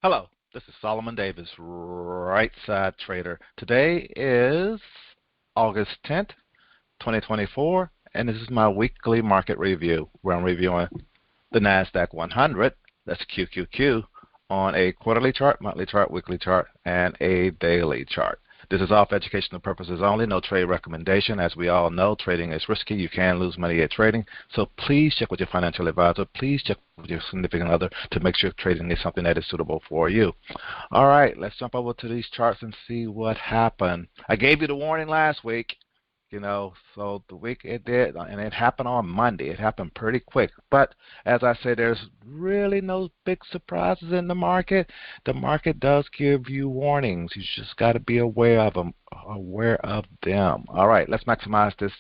Hello, this is Solomon Davis, Right Side Trader. Today is August 10th, 2024, and this is my weekly market review where I'm reviewing the NASDAQ 100, that's QQQ, on a quarterly chart, monthly chart, weekly chart, and a daily chart. This is all for educational purposes only, no trade recommendation. As we all know, trading is risky. You can lose money at trading. So please check with your financial advisor. Please check with your significant other to make sure trading is something that is suitable for you. All right, let's jump over to these charts and see what happened. I gave you the warning last week. So the week it did, and it happened on Monday. It happened pretty quick. But as I said, there's really no big surprises in the market. The market does give you warnings. You just got to be aware of them. All right, let's maximize this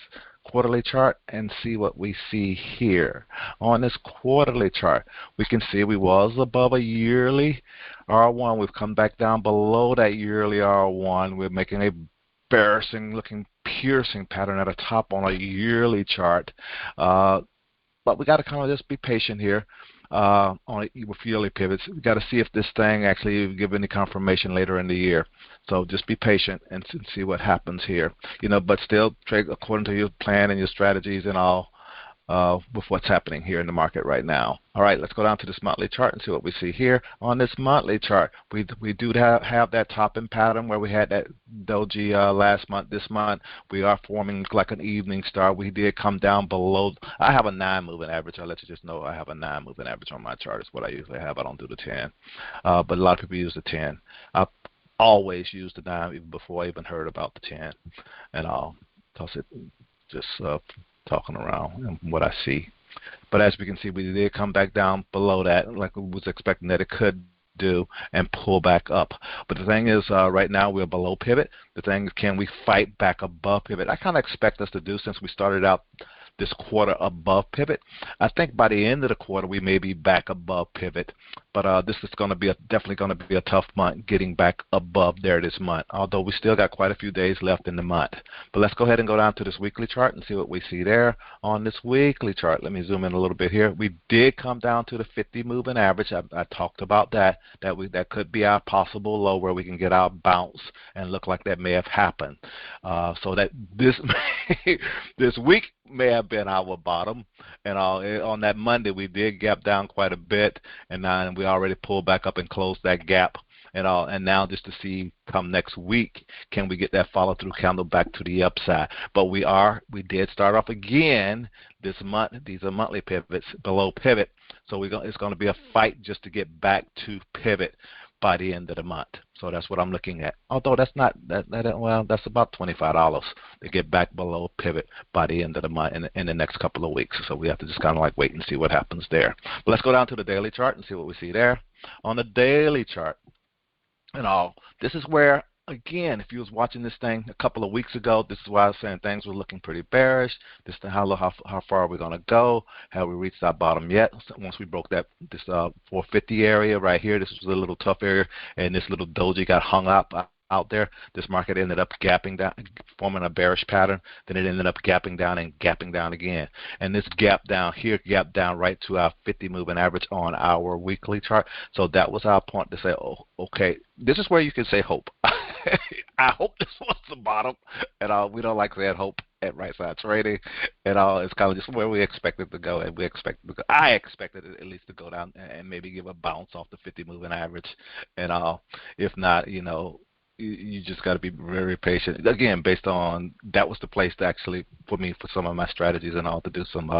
quarterly chart and see what we see here. On this quarterly chart, we can see we was above a yearly R1. We've come back down below that yearly R1. We're making a embarrassing looking piercing pattern at the top on a yearly chart, but we got to kind of just be patient here with yearly pivots. We got to see if this thing actually give any confirmation later in the year. So just be patient and see what happens here. But still trade according to your plan and your strategies and all. With what's happening here in the market right now. All right, let's go down to this monthly chart and see what we see here. On this monthly chart, we do have that topping pattern where we had that doji last month. This month, we are forming like an evening star. We did come down below. I have a 9 moving average. I'll let you just know I have a 9 moving average on my chart. Is what I usually have. I don't do the 10. But a lot of people use the 10. I always used the 9 even before I even heard about the 10. And I'll toss it just talking around and what I see. But as we can see, we did come back down below that like we was expecting that it could do and pull back up. But the thing is, right now we're below pivot. The thing is, can we fight back above pivot? I kind of expect us to do, since we started out this quarter above pivot. I think by the end of the quarter we may be back above pivot, but this is going to be definitely going to be a tough month getting back above there this month, although we still got quite a few days left in the month. But let's go ahead and go down to this weekly chart and see what we see there. On this weekly chart, let me zoom in a little bit here. We did come down to the 50 moving average. I talked about that could be our possible low where we can get our bounce and look like that may have happened. So that this week may have been our bottom, and on that Monday we did gap down quite a bit, and now we already pulled back up and closed that gap, and now just to see come next week, can we get that follow through candle back to the upside? But we did start off again this month. These are monthly pivots below pivot, so it's going to be a fight just to get back to pivot by the end of the month. So that's what I'm looking at. Although that's not well, that's about $25 to get back below pivot by the end of the month in the next couple of weeks. So we have to just kind of like wait and see what happens there. But let's go down to the daily chart and see what we see there. On the daily chart, this is where, again, if you was watching this thing a couple of weeks ago, this is why I was saying things were looking pretty bearish. This is how far are we going to go? Have we reached our bottom yet? So once we broke this 450 area right here, this was a little tough area, and this little doji got hung up out there. This market ended up gapping down, forming a bearish pattern. Then it ended up gapping down and gapping down again. And this gap down here gapped down right to our 50 moving average on our weekly chart. So that was our point to say, oh, okay, this is where you can say hope. I hope this was the bottom, and we don't like saying hope at Right Side Trading, and it's kind of just where we expected to go, and I expected it at least to go down and maybe give a bounce off the 50 moving average, and if not, you just got to be very patient. Again, based on that was the place to actually, for me, for some of my strategies and all, to do some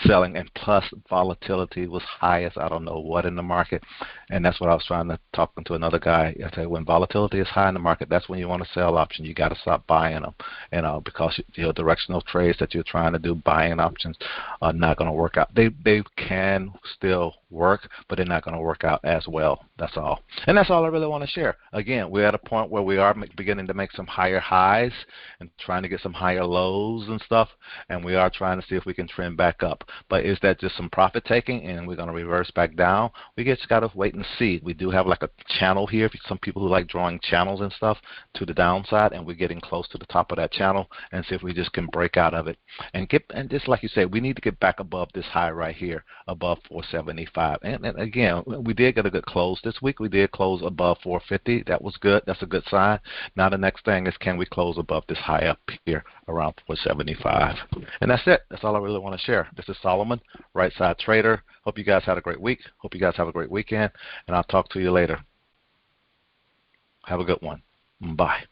selling, and plus volatility was high as I don't know what in the market, and that's what I was trying to talking to another guy. I say when volatility is high in the market, that's when you want to sell options. You got to stop buying them, because your directional trades that you're trying to do, buying options, are not going to work out. They can still work, but they're not going to work out as well. That's all, and that's all I really want to share. Again, we're at a point where we are beginning to make some higher highs and trying to get some higher lows and stuff, and we are trying to see if we can trend back up. up. But is that just some profit taking and we're going to reverse back down? We just got to wait and see. We do have like a channel here. Some people who like drawing channels and stuff to the downside, and we're getting close to the top of that channel, and see if we just can break out of it. And just like you said, we need to get back above this high right here, above 475. And again, we did get a good close this week. We did close above 450. That was good. That's a good sign. Now the next thing is, can we close above this high up here around 475? And that's it. That's all I really want to share. This is Solomon, Right Side Trader. Hope you guys had a great week. Hope you guys have a great weekend, and I'll talk to you later. Have a good one. Bye.